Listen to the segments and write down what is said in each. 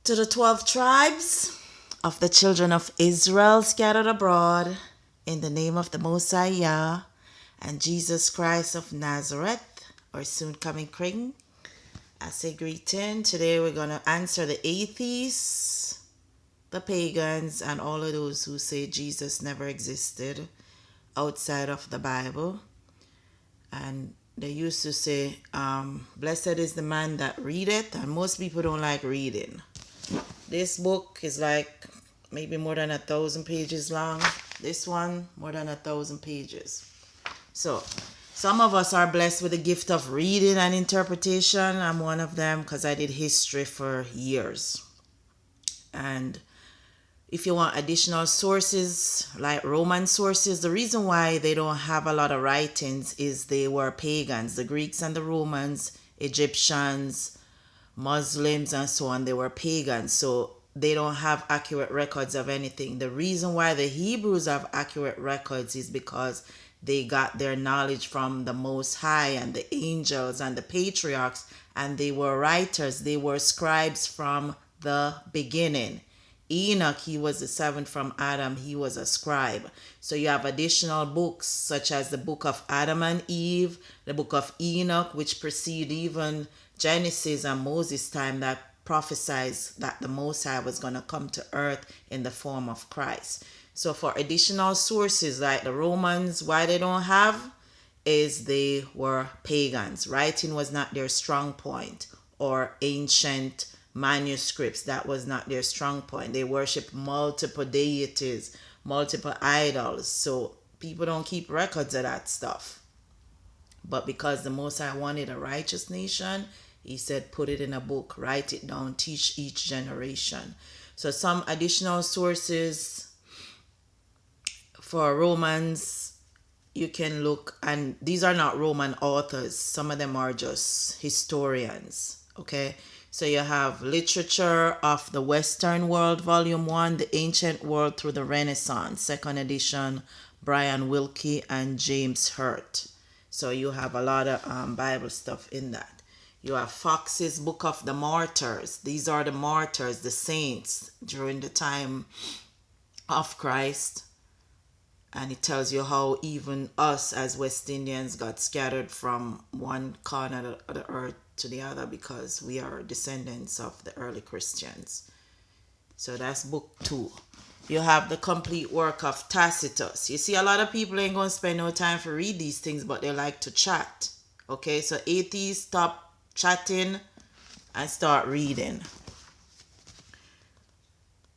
To the 12 tribes of the children of Israel scattered abroad, in the name of the Most High Yah and Jesus Christ of Nazareth, or soon coming King, I say greeting. Today we're going to answer the atheists, the pagans, and all of those who say Jesus never existed outside of the Bible. And they used to say, blessed is the man that readeth, and most people don't like reading. This book is like maybe more than 1,000 pages long. This one, more than 1,000 pages. So, some of us are blessed with the gift of reading and interpretation. I'm one of them because I did history for years. And if you want additional sources, like Roman sources, the reason why they don't have a lot of writings is they were pagans. The Greeks and the Romans, Egyptians, Muslims, and so on, they were pagans. So they don't have accurate records of anything. The reason why the Hebrews have accurate records is because they got their knowledge from the Most High and the angels and the patriarchs, and they were writers. They were scribes from the beginning. Enoch, he was the seventh from Adam. He was a scribe. So you have additional books such as the book of Adam and Eve, the book of Enoch, which precede even Genesis and Moses' time, that prophesies that the Most High was going to come to earth in the form of Christ. So for additional sources like the Romans, why they don't have is they were pagans. Writing was not their strong point, or ancient manuscripts. That was not their strong point. They worship multiple deities, multiple idols. So people don't keep records of that stuff. But because the Most High wanted a righteous nation, he said, put it in a book, write it down, teach each generation. So some additional sources for Romans, you can look, and these are not Roman authors. Some of them are just historians, okay? So you have Literature of the Western World, Volume 1, The Ancient World Through the Renaissance, second edition, Brian Wilkie and James Hurt. So you have a lot of Bible stuff in that. You have Fox's Book of the Martyrs. These are the martyrs, the saints during the time of Christ. And it tells you how even us as West Indians got scattered from one corner of the earth to the other because we are descendants of the early Christians. So that's book 2. You have the complete work of Tacitus. You see, a lot of people ain't going to spend no time to read these things, but they like to chat. Okay, so atheists, stop chatting and start reading.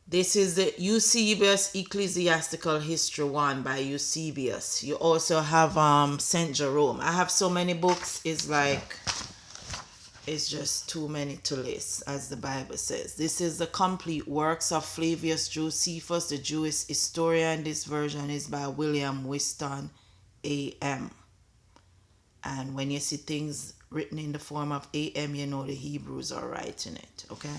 This is the Eusebius Ecclesiastical History 1 by Eusebius. You also have St. Jerome. I have so many books, it's just too many to list, as the Bible says. This is the complete works of Flavius Josephus, the Jewish historian. This version is by William Whiston, A.M. And when you see things written in the form of A.M., you know the Hebrews are writing it, okay?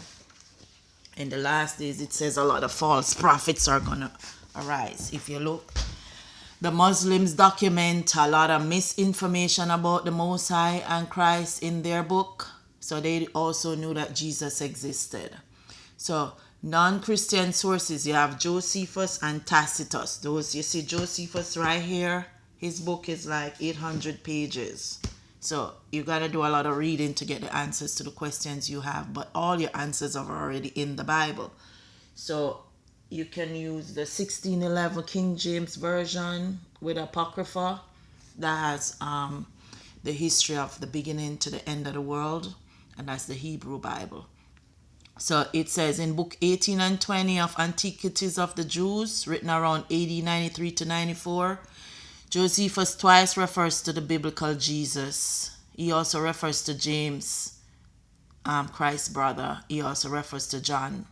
In the last days, it says a lot of false prophets are going to arise. If you look, the Muslims document a lot of misinformation about the Most High and Christ in their book. So they also knew that Jesus existed. So non-Christian sources, you have Josephus and Tacitus. Those, you see Josephus right here, his book is like 800 pages. So you got to do a lot of reading to get the answers to the questions you have. But all your answers are already in the Bible. So you can use the 1611 King James Version with Apocrypha. That has the history of the beginning to the end of the world. And that's the Hebrew Bible. So it says in book 18 and 20 of Antiquities of the Jews, written around AD 93 to 94, Josephus twice refers to the biblical Jesus. He also refers to James, Christ's brother. He also refers to John,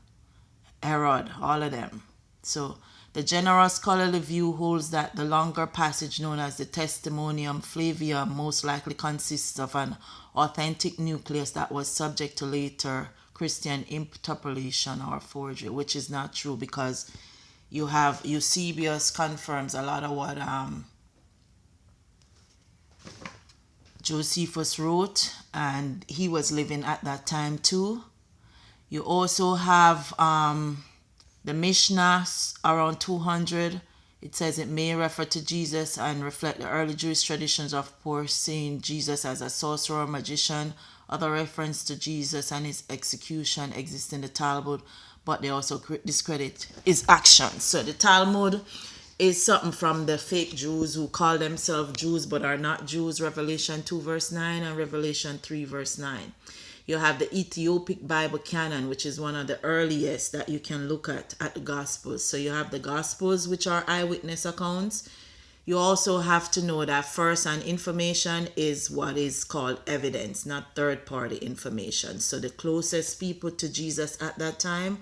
Herod, all of them. So the general scholarly view holds that the longer passage known as the Testimonium Flavium most likely consists of an authentic nucleus that was subject to later Christian interpolation or forgery, which is not true because you have Eusebius confirms a lot of what Josephus wrote, and he was living at that time too. You also have the Mishnah around 200. It says it may refer to Jesus and reflect the early Jewish traditions of portraying Jesus as a sorcerer or magician. Other reference to Jesus and his execution exist in the Talmud, but they also discredit his actions. So the Talmud is something from the fake Jews who call themselves Jews but are not Jews. Revelation 2 verse 9 and Revelation 3 verse 9. You have the Ethiopic Bible canon, which is one of the earliest that you can look at the Gospels. So you have the Gospels, which are eyewitness accounts. You also have to know that first-hand information is what is called evidence, not third-party information. So the closest people to Jesus at that time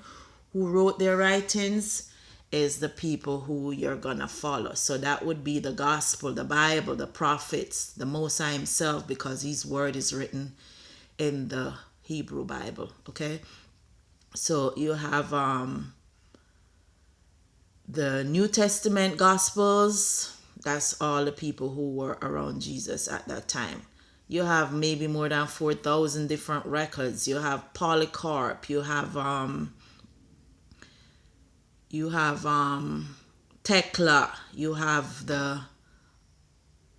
who wrote their writings is the people who you're going to follow. So that would be the Gospel, the Bible, the prophets, the Most High himself, because his word is written in the Hebrew Bible. Okay, so you have the New Testament Gospels. That's all the people who were around Jesus at that time. You have maybe more than 4,000 different records. You have Polycarp. You have Tecla. You have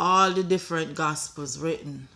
all the different Gospels written